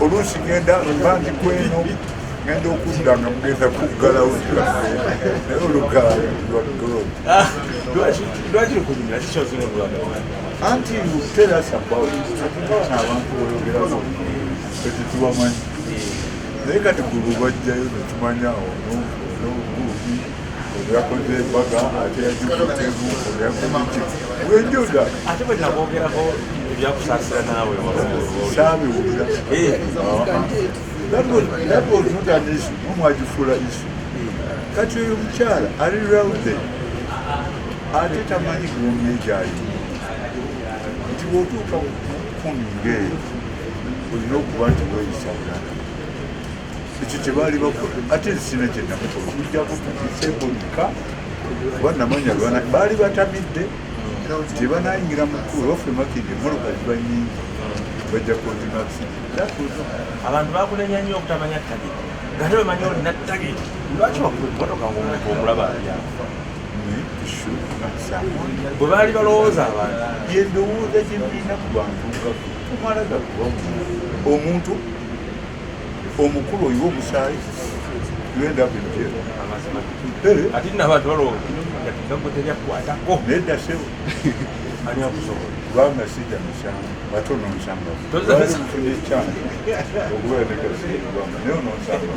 oluusi ngenda bandi kweno ngenda okudda nga mugenda kuggalawo naye olugala lwaki lukunyumira kikyozina olulaga anti terasabawo atina abantu boyogerako ekitubamanyi naye kati gulu bajjayo netumanyaawo n'obuguubi yakoze embaga ate yajukutemu yakoze wenjoga ate bwe nakwogerako ebyakusaasira naawe saabiwulira that was not an issue nomwagifuula issue kati oyo mukyala ali rawude ate tamanyi gomejaayo nti bwotuuka kuningeeyo olina okuba nti weeyisagana ekyo kyebaali bakola ate sina kyenamukola tujjako tukisebolika banamanya baali batamidde tebanayingira mukulu baffe makindi emmotoka ziba nyingi bajja kozimaksi abantu bakunenya nnyo okutamanya ttagi ngate bamanya olina ttagi lwaki wakuba emmotoka ngaomuleka omulaba bwe baali balowooza abantu yendowooza gyemulina ku bantu nga tumala gakubamu omuntu omukulu oyiwa omusaayi yenda kujeera ate nabantu balowooza gatigagwe teryakukwatako nedda sewo ani akusobola kubanga sijja musango batono nsanga mufuna ekyana okubeera nekasiibanga naye ononsanga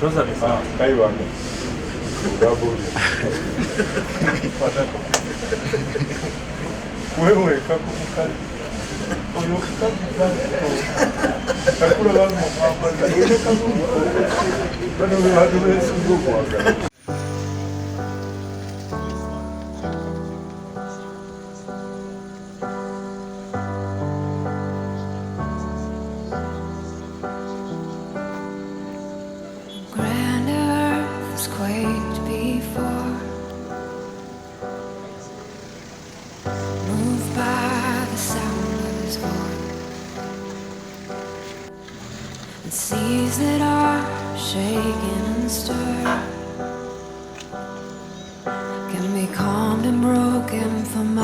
tozabisa kayibanga olabuli weweka ku mukazi oyo omukazi takulabanga omwambaza olekamu bano be bantu besinga okwagala quaked before, moved by the sound of his voice, and seas that are shaken and stirred can be calmed and broken for my